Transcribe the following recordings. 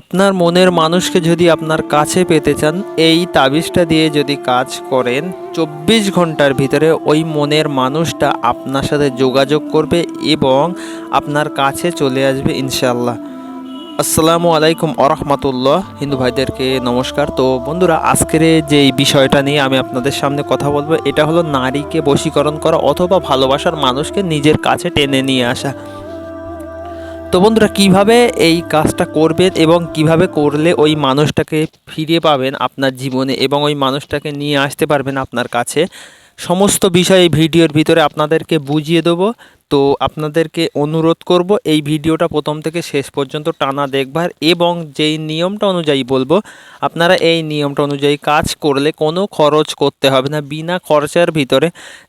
আপনার মনের মানুষকে যদি আপনার কাছে পেতে চান, এই তাবিজটা দিয়ে যদি কাজ করেন 24 ঘন্টার ভিতরে ওই মনের মানুষটা আপনার সাথে যোগাযোগ করবে এবং আপনার কাছে চলে আসবে ইনশাআল্লাহ। আসসালামু আলাইকুম আরহামাতুল্লাহ। হিন্দু ভাইদেরকে নমস্কার। তো বন্ধুরা, আজকের যেই বিষয়টা নিয়ে আমি আপনাদের সামনে কথা বলবো, এটা হলো নারীকে বশীকরণ করা অথবা ভালোবাসার মানুষকে নিজের কাছে টেনে নিয়ে আসা। তো বন্ধুরা, কিভাবে এই কাজটা করবেন এবং কিভাবে করলে ওই মানুষটাকে ফিরে পাবেন আপনার জীবনে এবং ওই মানুষটাকে নিয়ে আসতে পারবেন আপনার কাছে, সমস্ত বিষয় এই ভিডিওর ভিতরে আপনাদেরকে বুঝিয়ে দেবো। তো আপনাদেরকে অনুরোধ করব এই ভিডিওটা প্রথম থেকে শেষ পর্যন্ত টানা দেখবার, এবং যেই নিয়মটা অনুযায়ী বলবো আপনারা এই নিয়মটা অনুযায়ী কাজ করলে কোনো খরচ করতে হবে না, বিনা খরচার ভিতরে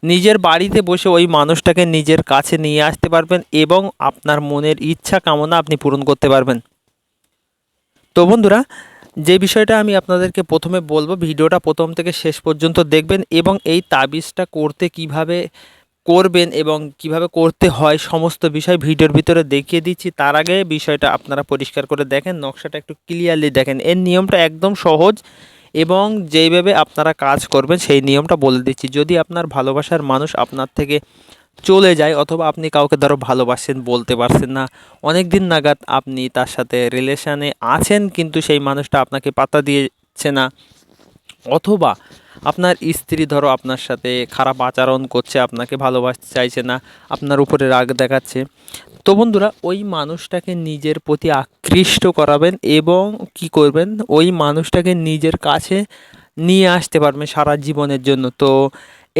নিজের বাড়িতে বসে ওই মানুষটাকে নিজের কাছে নিয়ে আসতে পারবেন এবং আপনার মনের ইচ্ছা কামনা আপনি পূরণ করতে পারবেন। তো বন্ধুরা, যে বিষয়টা আমি আপনাদেরকে প্রথমে বলবো, ভিডিওটা প্রথম থেকে শেষ পর্যন্ত দেখবেন এবং এই তাবিজটা করতে কিভাবে করবেন এবং কিভাবে করতে হয় সমস্ত বিষয় ভিডিওর ভিতরে দেখিয়ে দিচ্ছি। তার আগে বিষয়টা আপনারা পরিষ্কার করে দেখেন, নকশাটা একটু ক্লিয়ারলি দেখেন। এর নিয়মটা একদম সহজ এবং যেইভাবে আপনারা কাজ করবেন সেই নিয়মটা বলে দিচ্ছি। যদি আপনার ভালোবাসার মানুষ আপনার থেকে চলে যায় অথবা আপনি কাউকে ধরো ভালোবাসেন, বলতে পারছেন না, অনেক দিন নাগাদ আপনি তার সাথে রিলেশানে আছেন কিন্তু সেই মানুষটা আপনাকে পাত্তা দিয়েছে না, অথবা আপনার স্ত্রী ধরো আপনার সাথে খারাপ আচরণ করছে, আপনাকে ভালোবাসতে চাইছে না, আপনার উপরে রাগ দেখাচ্ছে, তো বন্ধুরা ওই মানুষটাকে নিজের প্রতি আকৃষ্ট করাবেন এবং কি করবেন, ওই মানুষটাকে নিজের কাছে নিয়ে আসতে পারবেন সারা জীবনের জন্য। তো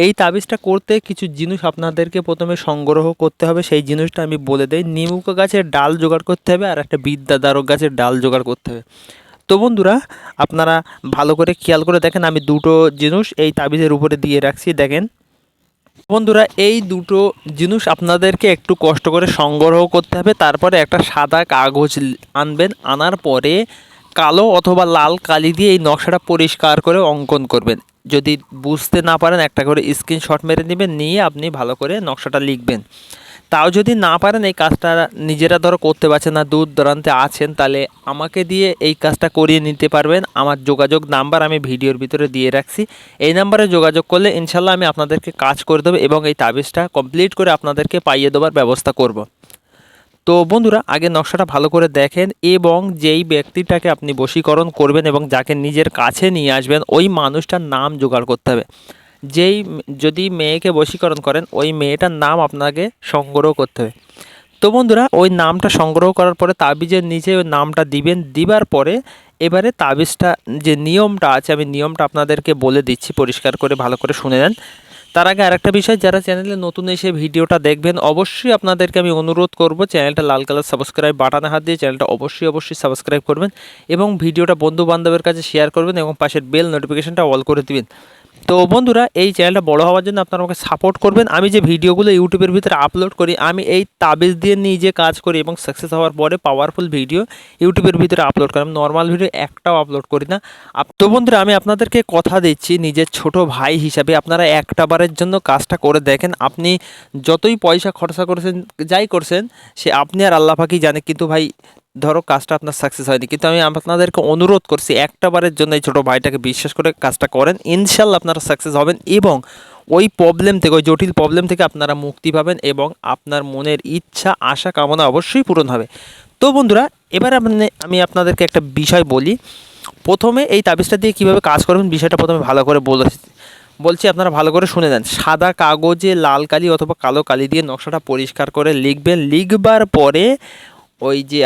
এই তাবিজটা করতে কিছু জিনিস আপনাদেরকে প্রথমে সংগ্রহ করতে হবে, সেই জিনিসটা আমি বলে দেই। নিমুকা গাছের ডাল জোগাড় করতে হবে আর একটা বিদ্যাধারক গাছের ডাল জোগাড় করতে হবে। তো বন্ধুরা, আপনারা ভালো করে খেয়াল করে দেখেন, আমি দুটো জিনিস এই তাবিজের উপরে দিয়ে রাখছি, দেখেন। বন্ধুরা, এই দুটো জিনিস আপনাদেরকে একটু কষ্ট করে সংগ্রহ করতে হবে। তারপরে একটা সাদা কাগজ আনবেন, আনার পরে কালো অথবা লাল কালি দিয়ে এই নকশাটা পরিষ্কার করে অঙ্কন করবেন। যদি বুঝতে না পারেন একটা করে স্ক্রিনশট মেরে নেবেন, নিয়ে আপনি ভালো করে নকশাটা লিখবেন। তাও যদি না পারেন, এই কাজটা নিজেরা ধরো করতে পারছেন না, দূর দূরান্তে আছেন, তাহলে আমাকে দিয়ে এই কাজটা করিয়ে নিতে পারবেন। আমার যোগাযোগ নাম্বার আমি ভিডিওর ভিতরে দিয়ে রাখছি, এই নাম্বারে যোগাযোগ করলে ইনশাল্লাহ আমি আপনাদেরকে কাজ করে দেবো এবং এই তাবিজটা কমপ্লিট করে আপনাদেরকে পাইয়ে দেওয়ার ব্যবস্থা করব। তো বন্ধুরা, আগে নকশাটা ভালো করে দেখেন এবং যেই ব্যক্তিটাকে আপনি বশীকরণ করবেন এবং যাকে নিজের কাছে নিয়ে আসবেন ওই মানুষটার নাম জোগাড় করতে হবে। যদি মেয়েকে বশীকরণ করেন ওই মেয়েটার নাম আপনাকে সংগ্রহ করতে হবে। তো বন্ধুরা, ওই নামটা সংগ্রহ করার পরে তাবিজের নিচে ওই নামটা দিবেন, দিবার পরে এবারে তাবিজটা যে নিয়মটা আছে আমি নিয়মটা আপনাদেরকে বলে দিচ্ছি, পরিষ্কার করে ভালো করে শুনে নেন। তার আগে আরেকটা বিষয়, যারা চ্যানেলে নতুন এসে ভিডিওটা দেখবেন অবশ্যই আপনাদেরকে আমি অনুরোধ করব চ্যানেলটা লাল কালার সাবস্ক্রাইব বাটনে হাত দিয়ে চ্যানেলটা অবশ্যই সাবস্ক্রাইব করবেন এবং ভিডিওটা বন্ধু বান্ধবের কাছে শেয়ার করবেন এবং পাশের বেল নোটিফিকেশনটা অল করে দিবেন। তো বন্ধুরা, এই চ্যানেলটা বড় হওয়ার জন্য আপনারা আমাকে সাপোর্ট করবেন। আমি যে ভিডিওগুলো ইউটিউবের ভিতরে আপলোড করি, আমি এই তাবিজ দিয়ে নিজে কাজ করি এবং সাকসেস হওয়ার পরে পাওয়ারফুল ভিডিও ইউটিউবের ভিতরে আপলোড করি। আমি নর্মাল ভিডিও একটাও আপলোড করি না। তো বন্ধুরা, আমি আপনাদেরকে কথা দিচ্ছি নিজের ছোট ভাই হিসাবে, আপনারা একটা বারের জন্য কাজটা করে দেখেন। আপনি যতই পয়সা খরচা করেছেন, যাই করছেন, সে আপনি আর আল্লাহ পাকই জানে, কিন্তু ভাই ধরো কাজটা আপনার সাকসেস হয়নি, কিন্তু আমি আপনাদেরকে অনুরোধ করছি একটা বারের জন্য এই ছোটো ভাইটাকে বিশ্বাস করে কাজটা করেন, ইনশাল্লাহ আপনারা সাকসেস হবেন এবং ওই প্রবলেম থেকে, ওই জটিল প্রবলেম থেকে আপনারা মুক্তি পাবেন এবং আপনার মনের ইচ্ছা আশা কামনা অবশ্যই পূরণ হবে। তো বন্ধুরা, এবার আমি আপনাদেরকে একটা বিষয় বলি। প্রথমে এই তাবিজটা দিয়ে কীভাবে কাজ করবেন বিষয়টা প্রথমে ভালো করে বলছি, আপনারা ভালো করে শুনে নেন। সাদা কাগজে লাল কালি অথবা কালো কালি দিয়ে নকশাটা পরিষ্কার করে লিখবেন। লিখবার পরে ওই যে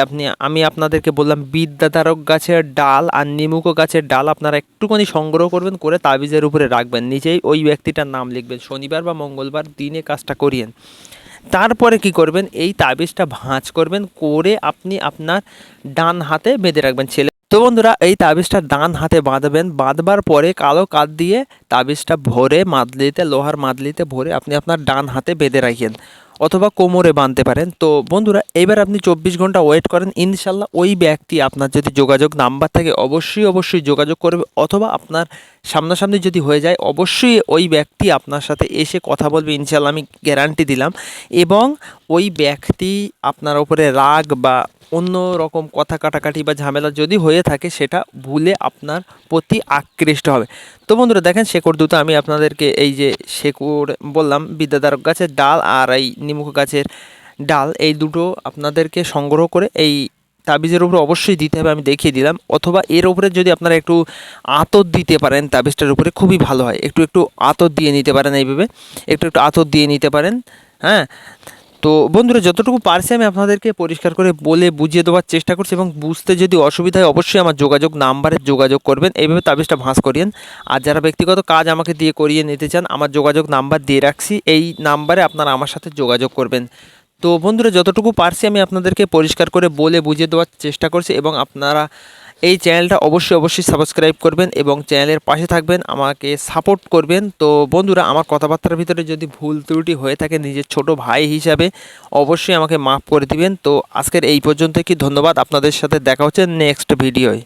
আমি আপনাদেরকে বললাম বিদ্যাধারক গাছের ডাল আর নিমুকো গাছের ডাল আপনারা একটুখানি সংগ্রহ করবেন, করে তাবিজের উপরে রাখবেন, নিচেই ওই ব্যক্তিটার নাম লিখবেন। শনিবার বা মঙ্গলবার দিনে কাজটা করিয়েন। তারপরে কি করবেন, এই তাবিজটা ভাঁজ করবেন, করে আপনি আপনার ডান হাতে বেঁধে রাখবেন ছেলে। তো বন্ধুরা, এই তাবিজটা ডান হাতে বাঁধবেন, বাঁধবার পরে কালো কাঠ দিয়ে তাবিজটা ভরে মাদলিতে, লোহার মাদলিতে ভরে আপনি আপনার ডান হাতে বেঁধে রাখেন অথবা কোমরে বাঁধতে পারেন। তো বন্ধুরা, এবার আপনি 24 ঘন্টা ওয়েট করেন, ইনশাল্লাহ ওই ব্যক্তি আপনার যদি যোগাযোগ নাম্বার থাকে অবশ্যই যোগাযোগ করবে, অথবা আপনার সামনাসামনি যদি হয়ে যায় অবশ্যই ওই ব্যক্তি আপনার সাথে এসে কথা বলবে, ইনশাল্লাহ আমি গ্যারান্টি দিলাম। এবং ওই ব্যক্তি আপনার উপরে রাগ বা অন্য রকম কথা কাটাকাটি বা ঝামেলা যদি হয়ে থাকে সেটা ভুলে আপনার প্রতি আকৃষ্ট হবে। তো বন্ধুরা দেখেন শেকড় দুটো আমি আপনাদেরকে এই যে শেকড় বললাম বিদ্যাধর গাছের ডাল আর এই নিমুখ গাছের ডাল এই দুটো আপনাদেরকে সংগ্রহ করে এই তাবিজের উপরে অবশ্যই দিতে হবে, আমি দেখিয়ে দিলাম। অথবা এর উপরে যদি আপনারা একটু আতর দিতে পারেন তাবিজটার উপরে খুবই ভালো হয়, একটু একটু আতর দিয়ে নিতে পারেন, এইভাবে একটু একটু আতর দিয়ে নিতে পারেন। হ্যাঁ, তো বন্ধুরা যতটুকু পারছি আমি আপনাদেরকে পরিষ্কার করে বলে বুঝিয়ে দেওয়ার চেষ্টা করছি, এবং বুঝতে যদি অসুবিধা হয় অবশ্যই আমার নাম্বারে যোগাযোগ করবেন, এইভাবে তাবিজটা ভাঁজ করিয়েন। আর যারা ব্যক্তিগত কাজ আমাকে দিয়ে করিয়ে নিতে চান আমার যোগাযোগ নাম্বার দিয়ে রাখছি, এই নাম্বারে আপনারা আমার সাথে যোগাযোগ করবেন। তো বন্ধুরা যতটুকু পারছি আমি আপনাদেরকে পরিষ্কার করে বলে বুঝিয়ে দেওয়ার চেষ্টা করছি, এবং আপনারা এই চ্যানেলটা অবশ্যই সাবস্ক্রাইব করবেন এবং চ্যানেলের পাশে থাকবেন, আমাকে সাপোর্ট করবেন। তো বন্ধুরা আমার কথাবার্তার ভিতরে যদি ভুল ত্রুটি হয়ে থাকে নিজের ছোট ভাই হিসাবে অবশ্যই আমাকে মাফ করে দিবেন। তো আজকের এই পর্যন্ত কি, ধন্যবাদ, আপনাদের সাথে দেখা হচ্ছে নেক্সট ভিডিওয়।